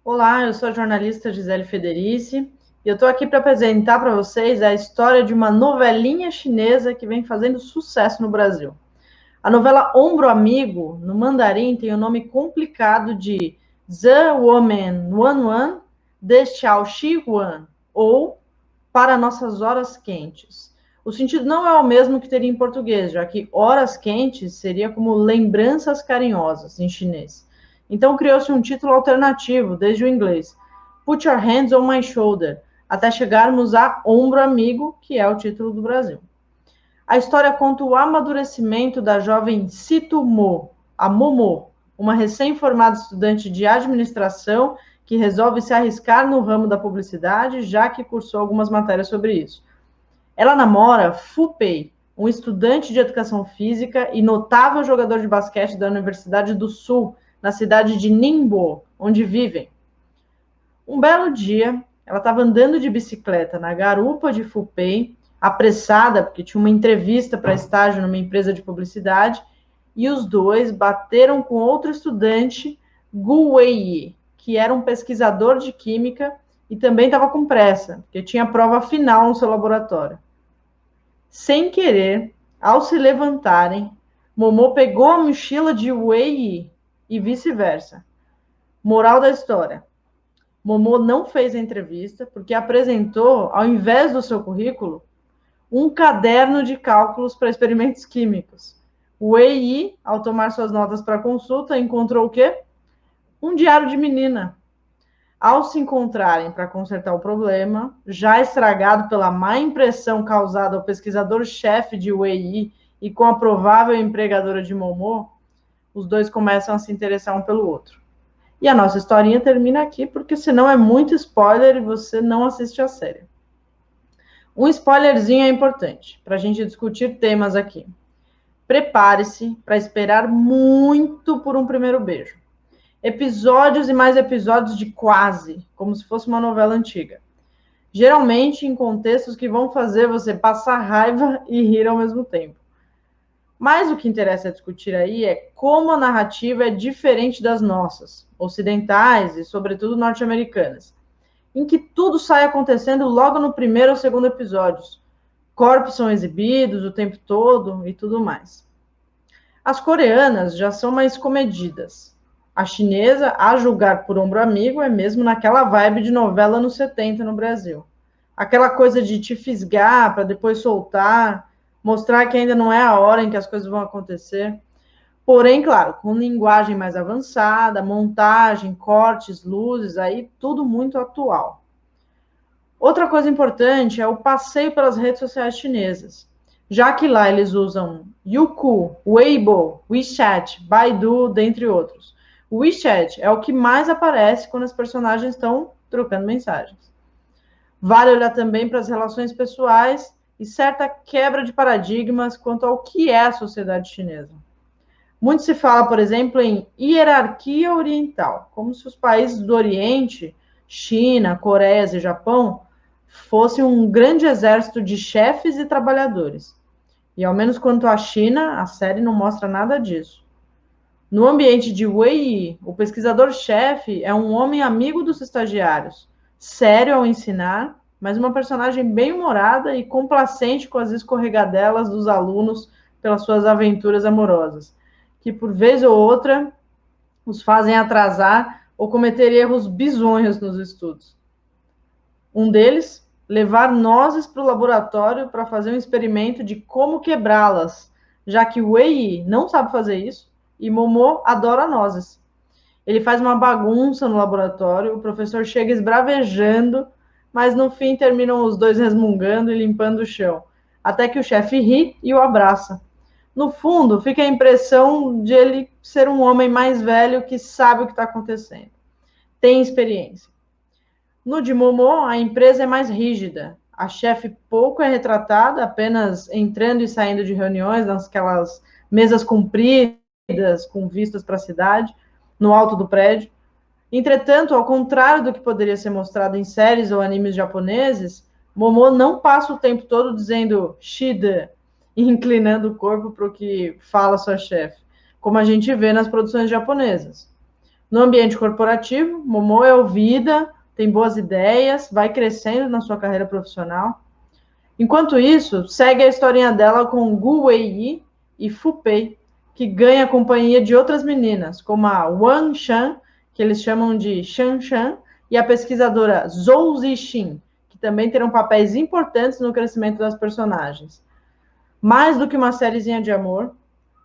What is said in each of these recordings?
Olá, eu sou a jornalista Gisele Federici e eu estou aqui para apresentar para vocês a história de uma novelinha chinesa que vem fazendo sucesso no Brasil. A novela Ombro Amigo, no mandarim, tem o nome complicado de The Woman Wan Wan de Xiaoxi Wan, ou Para Nossas Horas Quentes. O sentido não é o mesmo que teria em português, já que horas quentes seria como lembranças carinhosas em chinês. Então criou-se um título alternativo, desde o inglês, Put Your Hands on My Shoulder, até chegarmos a Ombro Amigo, que é o título do Brasil. A história conta o amadurecimento da jovem Situ Mo, a Momo, uma recém-formada estudante de administração que resolve se arriscar no ramo da publicidade, já que cursou algumas matérias sobre isso. Ela namora Fu Pei, um estudante de educação física e notável jogador de basquete da Universidade do Sul, na cidade de Ningbo, onde vivem. Um belo dia, ela estava andando de bicicleta na garupa de Fu Pei, apressada, porque tinha uma entrevista para estágio numa empresa de publicidade, e os dois bateram com outro estudante, Gu Wei, que era um pesquisador de química e também estava com pressa, porque tinha a prova final no seu laboratório. Sem querer, ao se levantarem, Momô pegou a mochila de Wei e vice-versa. Moral da história: Momô não fez a entrevista porque apresentou, ao invés do seu currículo, um caderno de cálculos para experimentos químicos. Wei, ao tomar suas notas para consulta, encontrou o quê? Um diário de menina. Ao se encontrarem para consertar o problema, já estragado pela má impressão causada ao pesquisador-chefe de Wei e com a provável empregadora de Momô, os dois começam a se interessar um pelo outro. E a nossa historinha termina aqui, porque senão é muito spoiler e você não assiste a série. Um spoilerzinho é importante para a gente discutir temas aqui. Prepare-se para esperar muito por um primeiro beijo. Episódios e mais episódios de quase, como se fosse uma novela antiga. Geralmente em contextos que vão fazer você passar raiva e rir ao mesmo tempo. Mas o que interessa discutir aí é como a narrativa é diferente das nossas, ocidentais e, sobretudo, norte-americanas, em que tudo sai acontecendo logo no primeiro ou segundo episódios. Corpos são exibidos o tempo todo e tudo mais. As coreanas já são mais comedidas. A chinesa, a julgar por Ombro Amigo, é mesmo naquela vibe de novela nos 70 no Brasil. Aquela coisa de te fisgar para depois soltar, mostrar que ainda não é a hora em que as coisas vão acontecer. Porém, claro, com linguagem mais avançada, montagem, cortes, luzes, aí tudo muito atual. Outra coisa importante é o passeio pelas redes sociais chinesas, já que lá eles usam Youku, Weibo, WeChat, Baidu, dentre outros. O WeChat é o que mais aparece quando as personagens estão trocando mensagens. Vale olhar também para as relações pessoais e certa quebra de paradigmas quanto ao que é a sociedade chinesa. Muito se fala, por exemplo, em hierarquia oriental, como se os países do Oriente, China, Coreia e Japão, fossem um grande exército de chefes e trabalhadores. E ao menos quanto à China, a série não mostra nada disso. No ambiente de Wei, o pesquisador-chefe é um homem amigo dos estagiários, sério ao ensinar, mas uma personagem bem-humorada e complacente com as escorregadelas dos alunos pelas suas aventuras amorosas, que por vez ou outra os fazem atrasar ou cometer erros bizonhos nos estudos. Um deles, levar nozes para o laboratório para fazer um experimento de como quebrá-las, já que o Wei não sabe fazer isso e Momô adora nozes. Ele faz uma bagunça no laboratório, o professor chega esbravejando, mas no fim terminam os dois resmungando e limpando o chão, até que o chefe ri e o abraça. No fundo, fica a impressão de ele ser um homem mais velho que sabe o que está acontecendo. Tem experiência. No de Momô, a empresa é mais rígida. A chefe pouco é retratada, apenas entrando e saindo de reuniões, naquelas mesas compridas, com vistas para a cidade, no alto do prédio. Entretanto, ao contrário do que poderia ser mostrado em séries ou animes japoneses, Momô não passa o tempo todo dizendo Shida e inclinando o corpo para o que fala sua chefe, como a gente vê nas produções japonesas. No ambiente corporativo, Momô é ouvida, tem boas ideias, vai crescendo na sua carreira profissional. Enquanto isso, segue a historinha dela com Gu Weiyi e Fu Pei, que ganha a companhia de outras meninas, como a Wang Shan, que eles chamam de Shan Shan, e a pesquisadora Zhou Zixin, que também terão papéis importantes no crescimento das personagens. Mais do que uma sériezinha de amor,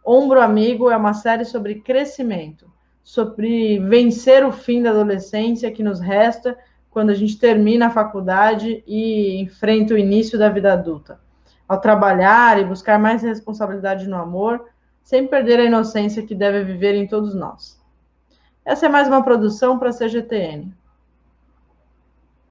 Ombro Amigo é uma série sobre crescimento, sobre vencer o fim da adolescência que nos resta quando a gente termina a faculdade e enfrenta o início da vida adulta. Ao trabalhar e buscar mais responsabilidade no amor, sem perder a inocência que deve viver em todos nós. Essa é mais uma produção para a CGTN.